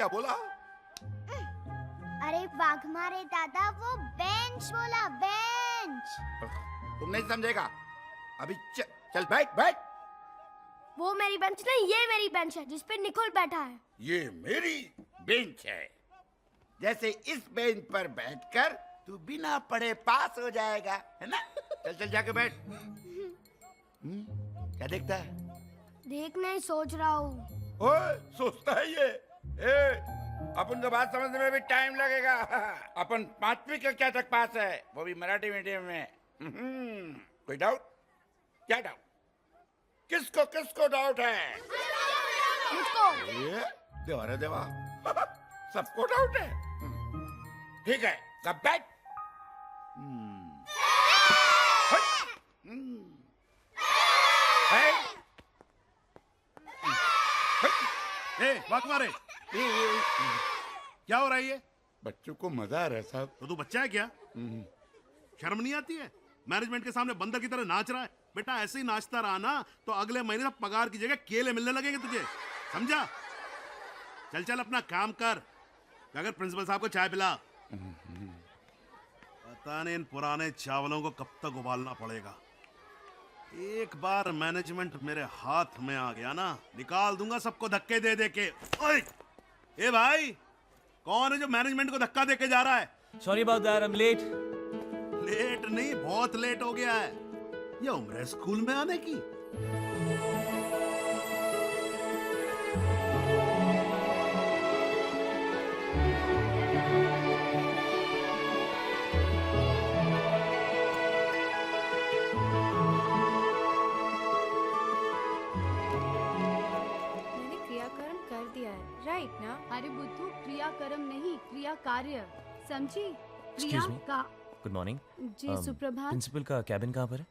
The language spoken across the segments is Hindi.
क्या बोला? अरे वाघमारे दादा, वो बेंच बोला, बेंच। तुम नहीं समझेगा। अभी चल बैठ बैठ। वो मेरी बेंच नहीं, ये मेरी बेंच है जिस पे निकोल बैठा है। ये मेरी बेंच है। जैसे इस बेंच पर बैठकर तू बिना पढ़े पास हो जाएगा, है ना? चल चल जाके बैठ। क्या देखता है? देख नहीं, सोच रहा हूँ। ओए, सोचता है ये? अपन को बात समझने में भी टाइम लगेगा। अपन 5वीं कक्षा तक पास है, वो भी मराठी मीडियम में। कोई डाउट? क्या डाउट? किसको किसको डाउट है? मुझको। ये देवा रे देवा। सबको डाउट है। ठीक है, सब बैठ। वाकमारे, क्या हो रहा है ये? बच्चों को मजा आ रहा है साहब। तो तू बच्चा है क्या? शर्म नहीं आती है? मैनेजमेंट के सामने बंदर की तरह नाच रहा है। बेटा ऐसे ही नाचता रहा ना तो अगले महीने पगार की जगह केले मिलने लगेंगे तुझे, समझा? चल चल अपना काम कर। अगर प्रिंसिपल साहब को चाय पिला। पता नहीं इन पुराने चावलों को कब तक उबालना पड़ेगा। एक बार मैनेजमेंट मेरे हाथ में आ गया ना, निकाल दूंगा सबको धक्के दे दे के। ओए! ए भाई, कौन है जो मैनेजमेंट को धक्का दे के जा रहा है? Sorry about that, I'm late. Late नहीं, बहुत लेट हो गया है। ये उम्र है स्कूल में आने की। राइट ना? अरे बुद्धू, क्रिया कर्म नहीं, क्रिया कार्य, समझी? Excuse me. का Good morning. जी सुप्रभात। प्रिंसिपल का कैबिन कहाँ पर है?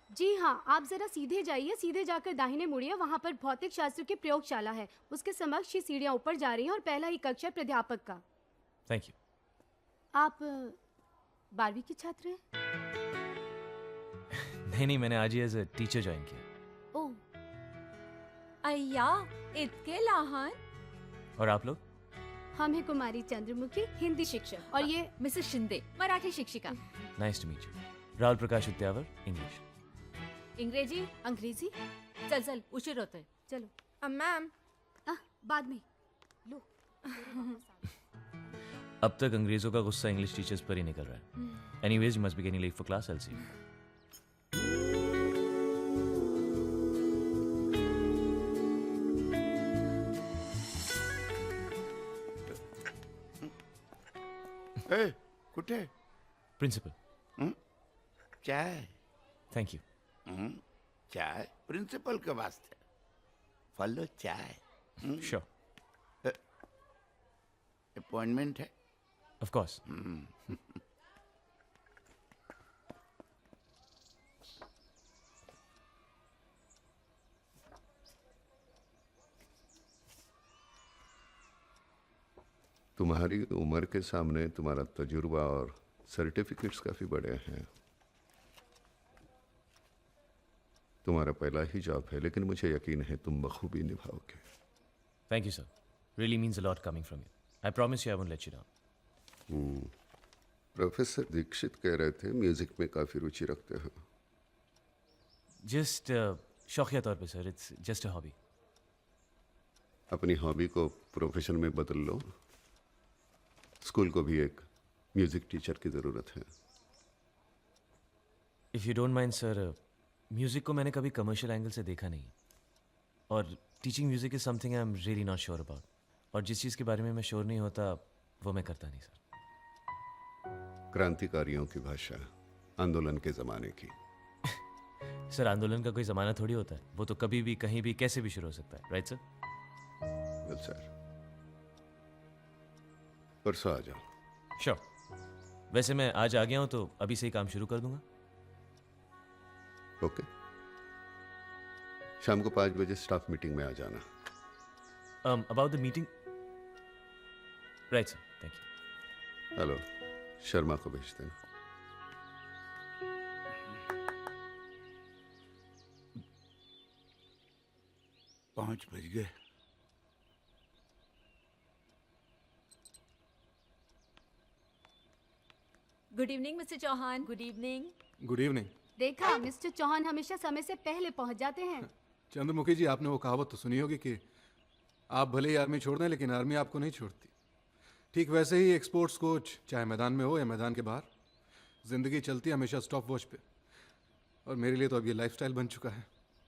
जी हाँ, आप जरा सीधे जाइए, सीधे जाकर दाहिने मुड़िए, वहाँ पर भौतिक शास्त्र की प्रयोगशाला है। उसके समक्ष ही सीढ़ियाँ ऊपर जा रही हैं और पहला ही कक्षा प्राध्यापक का। Thank you. आप 12वीं की छात्र हैं? नहीं, मैंने आज ही एज अ टीचर ज्वाइन किया। ओह, अय्या, इतके लहान? और आप लोग? हम हैं कुमारी चंद्रमुखी, हिंदी शिक्षक, और ये मिसेस शिंदे, मराठी शिक्षिका। Nice to meet you. Rahul Prakash Udyavar, English. इंग्रेजी? अंग्रेजी। चल चल, उशीर होतोय। चलो। मैम, बाद में लो। अब तक अंग्रेजों का गुस्सा इंग्लिश टीचर्स पर ही निकल रहा है। Anyways, you must be getting late for class, I will see you. कुठे? प्रिंसिपल। चाय। Thank you. चाय प्रिंसिपल के वास्ते। फॉलो चाय। श्योर। अपॉइंटमेंट है? Of course. तुम्हारी उम्र के सामने तुम्हारा तजुर्बा और सर्टिफिकेट्स काफ़ी बड़े हैं। तुम्हारा पहला ही जॉब है, लेकिन मुझे यकीन है तुम बखूबी निभाओगे। Thank you sir. Really means a lot coming from you. I promise you I won't let you down. Professor Dikshit कह रहे थे म्यूजिक में काफ़ी रुचि रखते हो। जस्ट शौकिया तौर पे sir, it's just a hobby. अपनी हॉबी को प्रोफेशन में बदल लो। स्कूल को भी एक म्यूजिक टीचर की ज़रूरत है। If you don't mind sir, music को मैंने कभी कमर्शियल एंगल से देखा नहीं, और teaching music is something I am really not sure about. और जिस चीज़ के बारे में मैं श्योर नहीं होता वो मैं करता नहीं सर। क्रांतिकारियों की भाषा, आंदोलन के ज़माने की। सर, आंदोलन का कोई ज़माना थोड़ी होता है, वो तो कभी भी कहीं भी कैसे भी शुरू हो सकता है, राइट सर? वेल सर, परसों आ जाओ। श्योर। वैसे मैं आज आ गया हूँ तो अभी से ही काम शुरू कर दूंगा। ओके। शाम को 5 बजे स्टाफ मीटिंग में आ जाना। About the meeting, right sir, thank you. Hello, Sharma को भेज देना। 5 बज गए। Good evening mister Chauhan. Good evening. Good evening. देखा, मिस्टर चौहान हमेशा समय से पहले पहुंच जाते हैं। चंद्रमुखी जी, आपने वो कहावत तो सुनी होगी कि आप भले ही आर्मी छोड़ दें लेकिन आर्मी आपको नहीं छोड़ती। ठीक वैसे ही एक स्पोर्ट्स कोच चाहे मैदान में हो या मैदान के बाहर, जिंदगी चलती है हमेशा स्टॉप वॉच पे। और मेरे लिए तो अब ये लाइफस्टाइल बन चुका है।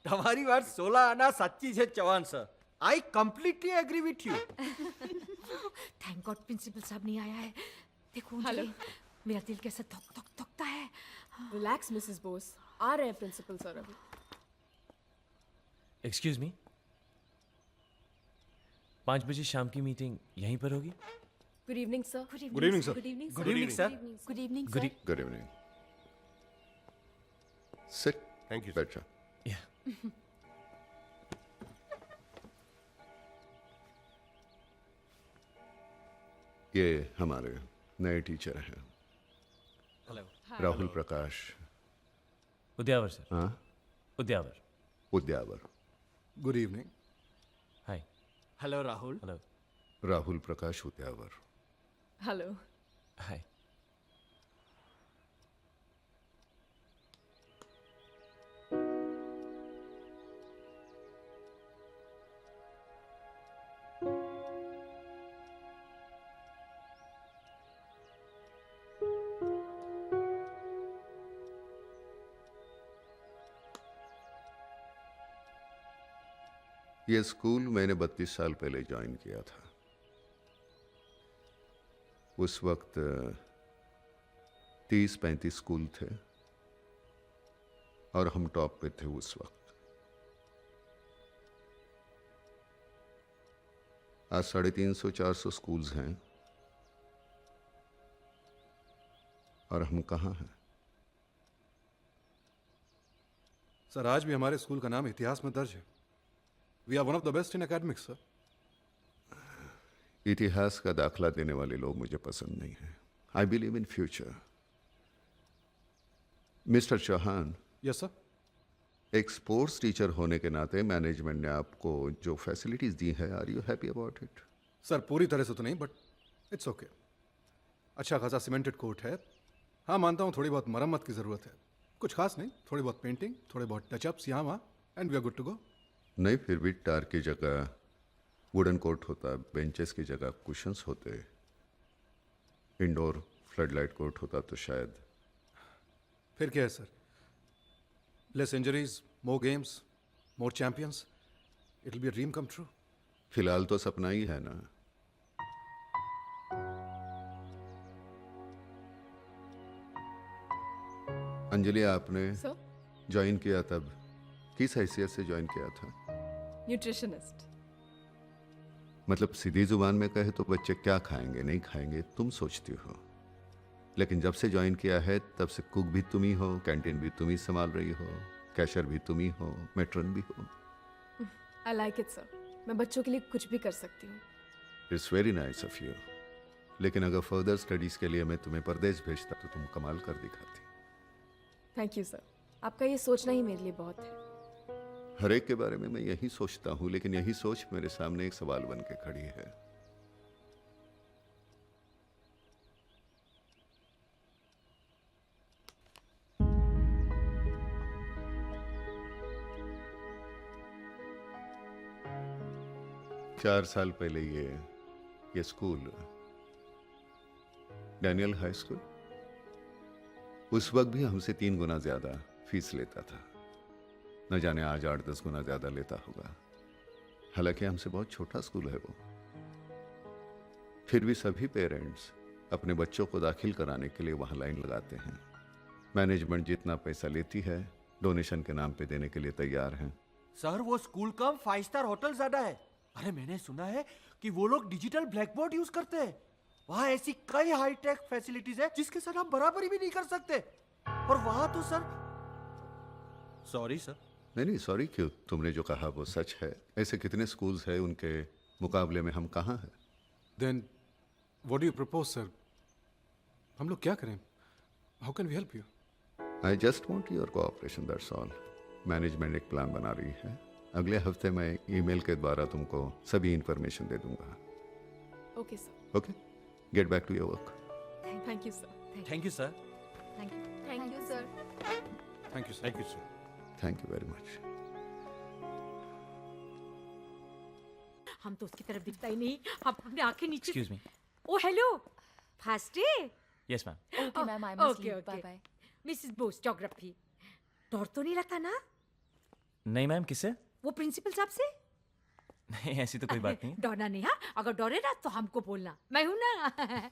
તમારી વાત 16 આના સાચી છે Chauhan sir. I completely agree with you. Thank God principal साहब नहीं आया है। देखो हेलो, मेरा दिल कैसा धक धक धकता है। रिलैक्स मिसेस बोस, आ रहे हैं प्रिंसिपल सर अभी। एक्सक्यूज मी, 5 बजे शाम की मीटिंग यहीं पर होगी? Good evening sir. Good evening sir. Good evening Good evening, sir. Good evening good sir. Good evening. Sit. Thank you, sir. बैठ जा। या ये हमारे नए टीचर हैं, Hello. राहुल प्रकाश। उद्यावर सर, हाँ, Udyavar. Udyavar. Good evening. Hi. Hello, Rahul. Hello. Rahul Prakash Udyavar. Hello. Hi. ये स्कूल मैंने 32 साल पहले ज्वाइन किया था। उस वक्त 30-35 स्कूल थे और हम टॉप पे थे उस वक्त। आज 350-400 स्कूल्स हैं और हम कहाँ हैं? सर, आज भी हमारे स्कूल का नाम इतिहास में दर्ज है। We are one of the best in academics sir. इतिहास का दाखला देने वाले लोग मुझे पसंद नहीं हैं। I believe in future. Mister Chauhan, yes sir. एक स्पोर्ट्स टीचर होने के नाते मैनेजमेंट ने आपको जो फैसिलिटीज दी है, are you happy about it? Sir, पूरी तरह से तो नहीं, बट इट्स ओके। अच्छा खासा सीमेंटेड कोर्ट है। हाँ, मानता हूँ थोड़ी बहुत मरम्मत की ज़रूरत है, कुछ खास नहीं, थोड़ी बहुत पेंटिंग, थोड़े बहुत टचअप्स यहाँ वहाँ, and we are good to go. नहीं, फिर भी टार की जगह वुडन कोर्ट होता, बेंचेस की जगह कुशंस होते, इंडोर फ्लडलाइट कोर्ट होता तो शायद। फिर क्या है sir? Less injuries, more games, more champions, it will be a dream come true. फिलहाल तो सपना ही है ना। अंजलि, आपने सर, ज्वाइन किया तब किस हैसियत से ज्वाइन किया था? न्यूट्रिशनिस्ट। मतलब सीधी जुबान में कहे तो बच्चे क्या खाएंगे नहीं खाएंगे तुम सोचती हो, लेकिन जब से ज्वाइन किया है तब से कुक भी तुम ही हो, कैंटीन भी तुम ही संभाल रही हो, कैशियर भी तुम ही हो, मेट्रन भी हो। I like it sir. मैं बच्चों के लिए कुछ भी कर सकती हूँ। It's very nice of you. लेकिन अगर फर्दर स्टडीज के लिए मैं तुम्हें परदेश भेजता तो तुम कमाल कर दिखाती। Thank you sir. आपका ये सोचना ही मेरे लिए बहुत है। हर एक के बारे में मैं यही सोचता हूँ, लेकिन यही सोच मेरे सामने एक सवाल बन के खड़ी है। चार साल पहले ये स्कूल, डैनियल हाई स्कूल, उस वक्त भी हमसे 3 गुना ज्यादा फीस लेता था। न जाने आज 8-10 गुना ज्यादा लेता होगा। हालांकि हमसे बहुत छोटा स्कूल है वो। फिर भी सभी पेरेंट्स अपने बच्चों को दाखिल कराने के लिए वहां लाइन लगाते हैं। मैनेजमेंट जितना पैसा लेती है डोनेशन के नाम पे देने के लिए तैयार हैं। सर, वो स्कूल कम 5 स्टार होटल ज्यादा है। अरे मैंने सुना है कि वो लोग डिजिटल ब्लैक बोर्ड यूज करते हैं। वहाँ ऐसी कई हाईटेक फैसिलिटीज है जिसके साथ हम बराबरी भी नहीं कर सकते। और वहां तो सर, सॉरी सर। नहीं सॉरी क्यों, तुमने जो कहा वो सच है। ऐसे कितने स्कूल्स हैं, उनके मुकाबले में हम कहाँ हैं? Then what do you propose sir? हम लोग क्या करें? How can we help you? I just want your cooperation, that's all. Management एक प्लान बना रही है। अगले हफ्ते मैं ईमेल के द्वारा तुमको सभी इंफॉर्मेशन दे दूंगा। Okay sir. Okay, get back to your work. Thank you sir. Thank you sir. Thank you. Thank you sir. Thank you thank you sir. Thank you very much. हम तो उसकी तरफ दिखता ही नहीं, हम अपनी आंखें नीचे। Excuse me. Oh hello, first day. Yes ma'am. Okay, ma'am, I must okay leave. Okay. Bye-bye. Mrs Bose, geography. डर तो नहीं लगता ना नहीं मैम, किससे? वो प्रिंसिपल साहब से? नहीं, ऐसी तो कोई बात नहीं। डरना नहीं, हाँ? अगर डरे ना तो हमको बोलना, मैं हूं ना।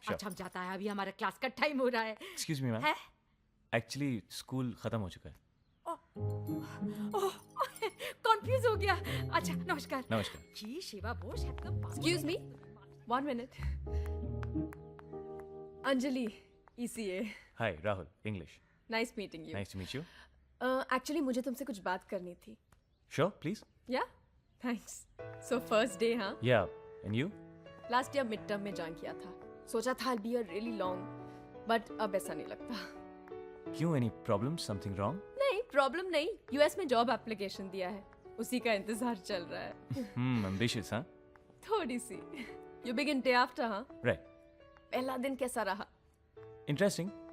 अच्छा हम जाता है, अभी हमारा क्लास का टाइम हो रहा है। एक्सक्यूज मी मैम, है? एक्चुअली स्कूल खत्म हो चुका है। कंफ्यूज हो गया। अच्छा नमस्कार। नमस्कार। जी शिवा बोस एकदम। Excuse me. 1 minute. Anjali, ECA. Hi Rahul, English. Nice meeting you. Nice to meet you. Actually, मुझे तुमसे कुछ बात करनी थी. Sure please. Yeah? Thanks. So first day, हाँ? Yeah and you? Last year midterm में ज्वाइन किया था. सोचा था I'll be a really long, but अब ऐसा नहीं लगता. क्यों, एनी प्रॉब्लम, समथिंग रॉन्ग? नहीं, प्रॉब्लम नहीं. US में जॉब एप्लीकेशन दिया है. उसी का इंतजार चल रहा है. एम्बिशियस हाँ? थोड़ी सी. You begin day after, हाँ? राइट। पहला दिन कैसा रहा? इंटरेस्टिंग।